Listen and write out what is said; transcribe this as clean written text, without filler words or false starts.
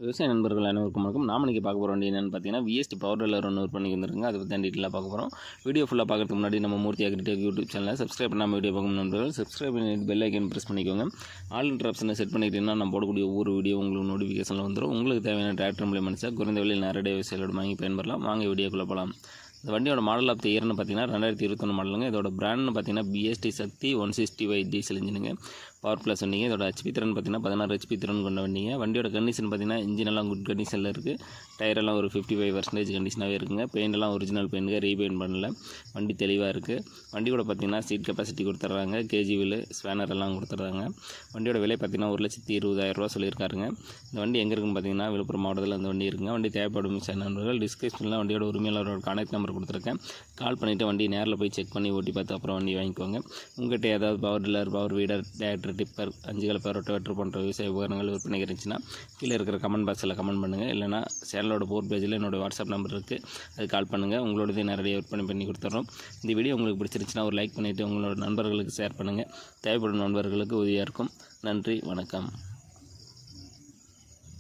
விவசாய நண்பர்கள் அனைவருக்கும் வணக்கம். நாம் இன்றைக்கி பார்க்க போகிற வண்டி என்னென்னு பார்த்தீங்கன்னா விஎஸ்டி பவர் டில்லர் ஒன்று பண்ணி வந்துருங்க. அதை பற்றி டீட்டெயிலாக பார்க்க போகிறோம். வீடியோ ஃபுல்லாக பார்க்கறதுக்கு முன்னாடி நம்ம மூர்த்தி அக்ரிடெக் யூடியூப் சேனலை சப்ஸ்கிரைப் பண்ணாமல் வீடியோ பார்க்கணும் நண்பர்கள். சப்ஸ்கிரைப் பண்ணி பெல் ஐக்கன் ப்ரெஸ் பண்ணிக்கோங்க. ஆல் ஆப்ஷனை செட் பண்ணிக்கிட்டீங்கன்னா நம்ம போடக்கூடிய ஒவ்வொரு வீடியோ உங்களுக்கு நோட்டிஃபிகேஷனில் வந்துடும். உங்களுக்கு தேவையான டிராக்டர் மூலியம் மனுஷா குறைந்த விலையில் நேரடியாக விவசாயிகளோட வாங்கி பயன்பெறலாம். வாங்க வீடியோக்குள்ளே போகலாம். இந்த வண்டியோட மாடல் ஆஃப் த இயர்னு பார்த்தீங்கன்னா 2021 மாடலுங்க. இதோட பிராண்ட்னு பார்த்தீங்கன்னா பிஎஸ்டி சக்தி 160Y டீசல் இன்ஜினுங்க. பவர் ப்ளஸ் வண்டிங்க. இதோட ஹெச்பி திறன் பார்த்தீங்கன்னா 16 ஹெச்பி திறன் கொண்ட வண்டிங்க. வண்டியோட கண்டிஷன் பார்த்தீங்கன்னா இன்ஜின் எல்லாம் குட் கண்டிஷனில் இருக்குது. டயரெல்லாம் ஒரு 55% கண்டிஷனாகவே இருக்குங்க. பெயிண்ட் எல்லாம் ஒரிஜினல் பெயிண்ட்டுங்க, ரீபெயிண்ட் பண்ணல. வண்டி தெளிவாக இருக்குது. வண்டியோட பார்த்தீங்கன்னா சீட் கெப்பாசிட்டி கொடுத்துட்றாங்க. கேஜி வீலு ஸ்பேனர் எல்லாம் கொடுத்துட்றாங்க. வண்டியோட விலை பார்த்தீங்கன்னா 1,20,000 சொல்லியிருக்காருங்க. இந்த வண்டி எங்கே இருக்குன்னு பார்த்தீங்கன்னா விழுப்புரம் மாவட்டத்தில் அந்த வண்டி இருக்குங்க. வண்டி தேவைப்படும் நண்பர்கள் டிஸ்கிரிப்ஷனில் வண்டியோட உரிமையாளரோட கான்டாக்ட் நம்பர் கொடுத்துருக்கேன். கால் பண்ணிவிட்டு வண்டி நேரில் போய் செக் பண்ணி ஓட்டி பார்த்து அப்புறம் வண்டி வாங்கிக்கோங்க. உங்கள்கிட்ட ஏதாவது power tiller, power வீடர், tractor, tipper, 5 கலப்பை, ரொட்டவேட்டர் போன்ற விவசாய உபகரணங்கள் விற்பனைக்கு இருந்துச்சுன்னா கீழே இருக்கிற கமெண்ட் பாக்ஸில் கமெண்ட் பண்ணுங்கள். இல்லைனா சேனலோட போர் பேஜில் என்னோடய வாட்ஸ்அப் நம்பர் இருக்குது, அது கால் பண்ணுங்கள். உங்களோடதே நேரடியாக விற்பனை பண்ணி கொடுத்துட்றோம். இந்த வீடியோ உங்களுக்கு பிடிச்சிருந்துச்சுன்னா ஒரு லைக் பண்ணிவிட்டு உங்களோட நண்பர்களுக்கு ஷேர் பண்ணுங்கள். தேவைப்படும் நண்பர்களுக்கு உதவியாக இருக்கும். நன்றி, வணக்கம்.